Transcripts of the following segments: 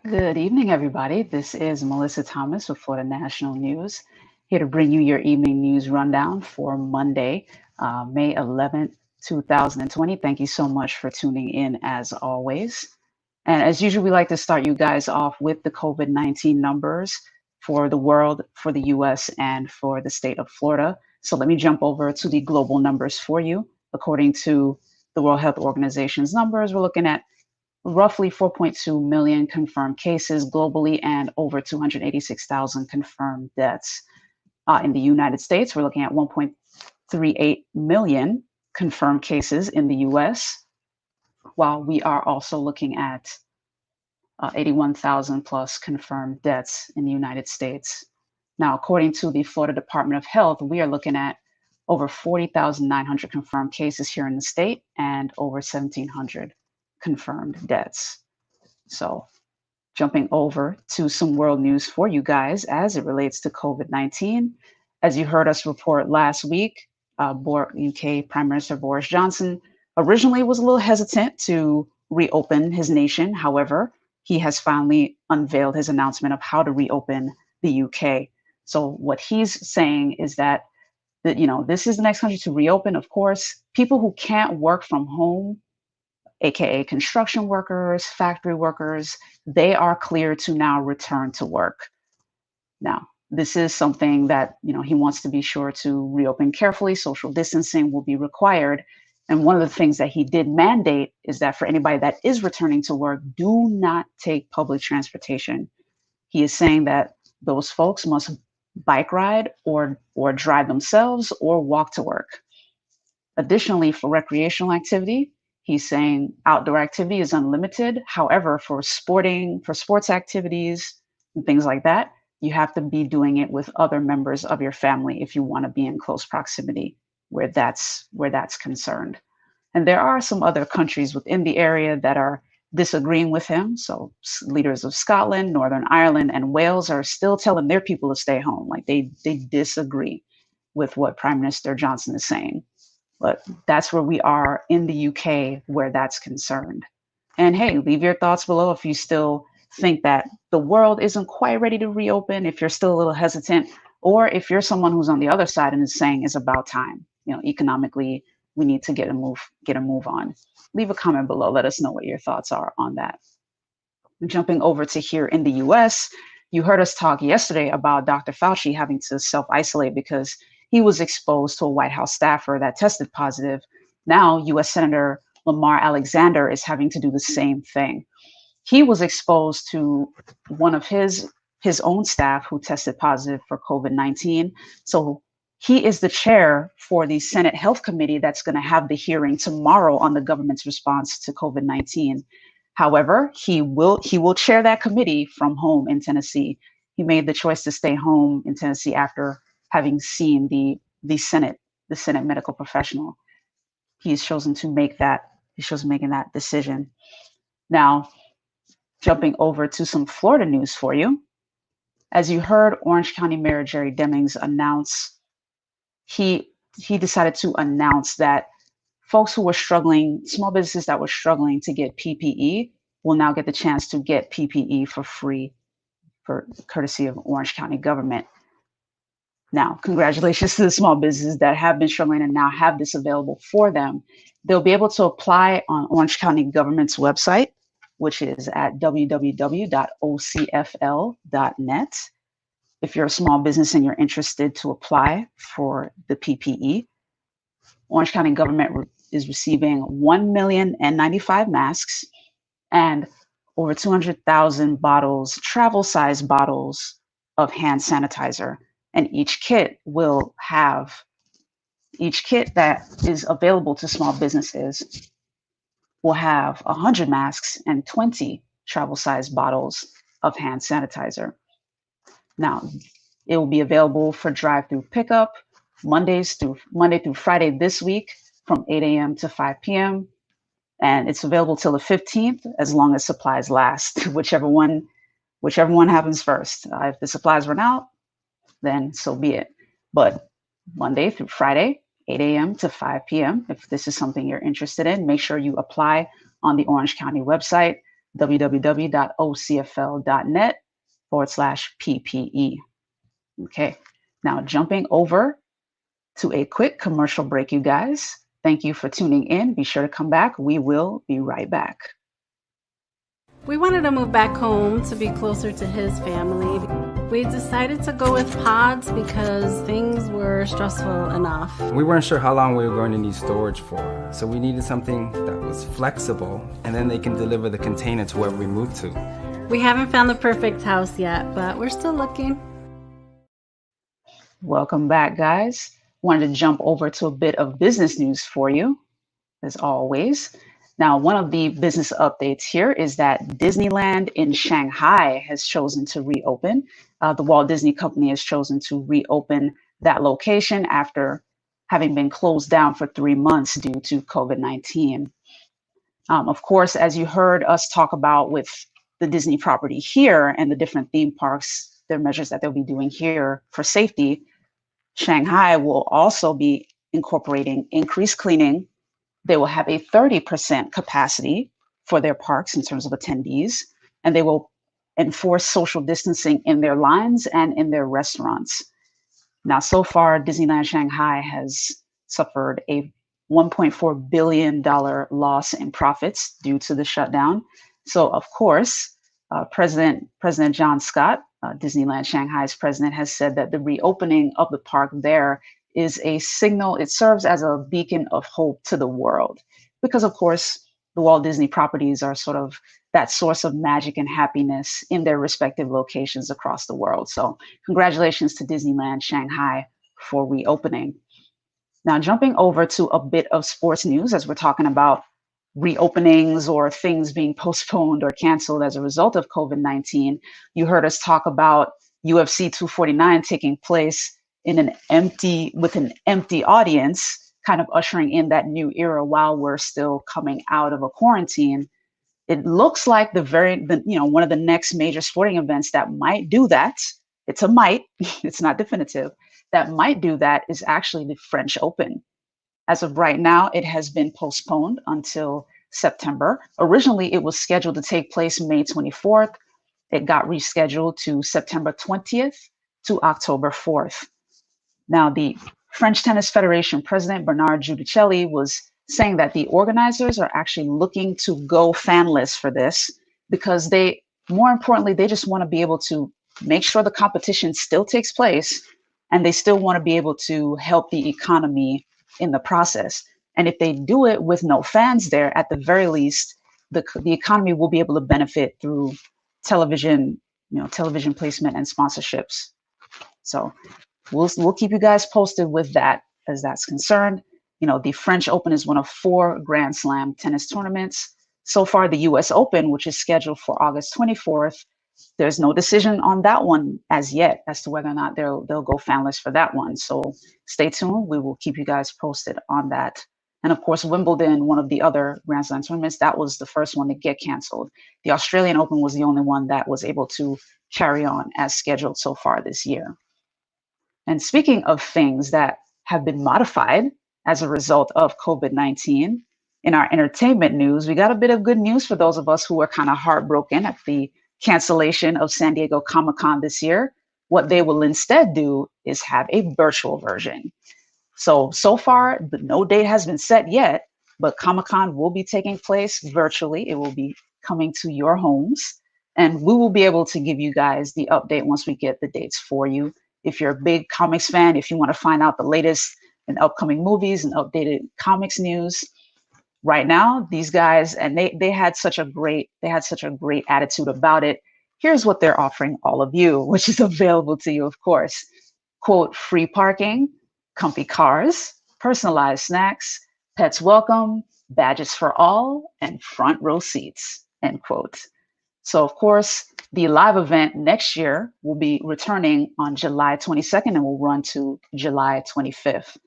Good evening, everybody. This is Mellissa Thomas with Florida National News, here to bring you your evening news rundown for Monday, May 11th, 2020. Thank you so much for tuning in as always. And as usual, we like to start you guys off with the COVID-19 numbers for the world, for the US, and for the state of Florida. So let me jump over to the global numbers for you. According to the World Health Organization's numbers, we're looking at roughly 4.2 million confirmed cases globally and over 286,000 confirmed deaths. In the United States, we're looking at 1.38 million confirmed cases in the US, while we are also looking at 81,000 plus confirmed deaths in the United States. Now, according to the Florida Department of Health, we are looking at over 40,900 confirmed cases here in the state and over 1,700 confirmed deaths. So, jumping over to some world news for you guys as it relates to COVID-19. As you heard us report last week, UK Prime Minister Boris Johnson originally was a little hesitant to reopen his nation. However, he has finally unveiled his announcement of how to reopen the UK. So what he's saying is that this is the next country to reopen. Of course, people who can't work from home, aka construction workers, factory workers, they are clear to now return to work. Now, this is something that he wants to be sure to reopen carefully. Social distancing will be required. And one of the things that he did mandate is that for anybody that is returning to work, do not take public transportation. He is saying that those folks must bike ride or drive themselves or walk to work. Additionally, for recreational activity, he's saying outdoor activity is unlimited. However, for sports activities and things like that, you have to be doing it with other members of your family if you want to be in close proximity where that's concerned. And there are some other countries within the area that are disagreeing with him. So leaders of Scotland, Northern Ireland, and Wales are still telling their people to stay home. Like they disagree with what Prime Minister Johnson is saying. But that's where we are in the UK where that's concerned. And hey, leave your thoughts below if you still think that the world isn't quite ready to reopen, if you're still a little hesitant, or if you're someone who's on the other side and is saying it's about time. Economically, we need to get a move on. Leave a comment below. Let us know what your thoughts are on that. Jumping over to here in the US, you heard us talk yesterday about Dr. Fauci having to self-isolate because he was exposed to a White House staffer that tested positive. Now, US Senator Lamar Alexander is having to do the same thing. He was exposed to one of his own staff who tested positive for COVID-19. So he is the chair for the Senate Health Committee that's going to have the hearing tomorrow on the government's response to COVID-19. However, he will chair that committee from home in Tennessee. He made the choice to stay home in Tennessee after having seen the Senate medical professional. He's chosen to make that making that decision. Now, jumping over to some Florida news for you. As you heard Orange County Mayor Jerry Demings announce, he decided to announce that folks who were struggling, small businesses that were struggling to get PPE, will now get the chance to get PPE for free, for courtesy of Orange County government. Now, congratulations to the small businesses that have been struggling and now have this available for them. They'll be able to apply on Orange County government's website, which is at www.ocfl.net. If you're a small business and you're interested to apply for the PPE, Orange County government is receiving 1,095,000 masks and over 200,000 bottles, travel-sized bottles of hand sanitizer. And each kit that is available to small businesses will have 100 masks and 20 travel-sized bottles of hand sanitizer. Now, it will be available for drive-through pickup Monday through Friday this week from 8 a.m. to 5 p.m. And it's available till the 15th as long as supplies last, whichever one happens first. If the supplies run out, then so be it. But Monday through Friday, 8 a.m. to 5 p.m. If this is something you're interested in, make sure you apply on the Orange County website. www.ocfl.net/PPE. Okay, now jumping over to a quick commercial break, you guys. Thank you for tuning in. Be sure to come back. We will be right back. We wanted to move back home to be closer to his family. We decided to go with pods because things were stressful enough. We weren't sure how long we were going to need storage for, so we needed something that was flexible, and then they can deliver the container to wherever we move to. We haven't found the perfect house yet, but we're still looking. Welcome back, guys. Wanted to jump over to a bit of business news for you, as always. Now, one of the business updates here is that Disneyland in Shanghai has chosen to reopen. The Walt Disney Company has chosen to reopen that location after having been closed down for 3 months due to COVID-19. Of course, as you heard us talk about with the Disney property here and the different theme parks, their measures that they'll be doing here for safety, Shanghai will also be incorporating increased cleaning. They will have a 30% capacity for their parks in terms of attendees, and they will enforce social distancing in their lines and in their restaurants. Now, so far, Disneyland Shanghai has suffered a $1.4 billion loss in profits due to the shutdown. So, of course, President John Scott, Disneyland Shanghai's president, has said that the reopening of the park there is a signal. It serves as a beacon of hope to the world, because, of course, the Walt Disney properties are sort of that source of magic and happiness in their respective locations across the world. So congratulations to Disneyland Shanghai for reopening. Now, jumping over to a bit of sports news, as we're talking about reopenings or things being postponed or canceled as a result of COVID-19, you heard us talk about UFC 249 taking place with an empty audience, kind of ushering in that new era while we're still coming out of a quarantine. It looks like one of the next major sporting events that might do that. It's a might, it's not definitive. That might do that is actually the French Open. As of right now, it has been postponed until September. Originally, it was scheduled to take place May 24th. It got rescheduled to September 20th to October 4th. Now, the French Tennis Federation president, Bernard Giudicelli, was saying that the organizers are actually looking to go fanless for this because more importantly, they just want to be able to make sure the competition still takes place, and they still want to be able to help the economy in the process. And if they do it with no fans there, at the very least, the economy will be able to benefit through television placement and sponsorships. So we'll keep you guys posted with that as that's concerned. The French Open is one of 4 Grand Slam tennis tournaments. So far, the US Open, which is scheduled for August 24th, there's no decision on that one as yet as to whether or not they'll go fanless for that one. So stay tuned. We will keep you guys posted on that. And of course, Wimbledon, one of the other Grand Slam tournaments, that was the first one to get canceled. The Australian Open was the only one that was able to carry on as scheduled so far this year. And speaking of things that have been modified as a result of COVID-19, in our entertainment news, we got a bit of good news for those of us who were kind of heartbroken at the cancellation of San Diego Comic-Con this year. What they will instead do is have a virtual version. So far, no date has been set yet, but Comic-Con will be taking place virtually. It will be coming to your homes, and we will be able to give you guys the update once we get the dates for you. If you're a big comics fan, if you want to find out the latest and upcoming movies and updated comics news, right now, these guys, and they had such a great attitude about it. Here's what they're offering all of you, which is available to you, of course. Quote, free parking, comfy cars, personalized snacks, pets welcome, badges for all, and front row seats, end quote. So, of course, the live event next year will be returning on July 22nd and will run to July 25th.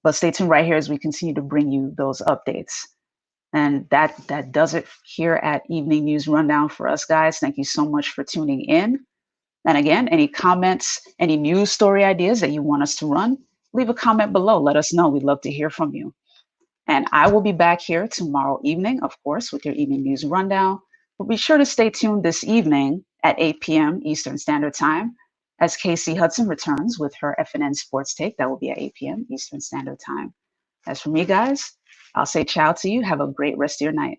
But stay tuned right here as we continue to bring you those updates. And that does it here at Evening News Rundown for us, guys. Thank you so much for tuning in. And again, any comments, any news story ideas that you want us to run, leave a comment below. Let us know. We'd love to hear from you. And I will be back here tomorrow evening, of course, with your Evening News Rundown. But be sure to stay tuned this evening at 8 p.m. Eastern Standard Time as Casey Hudson returns with her FNN Sports Take. That will be at 8 p.m. Eastern Standard Time. As for me, guys, I'll say ciao to you. Have a great rest of your night.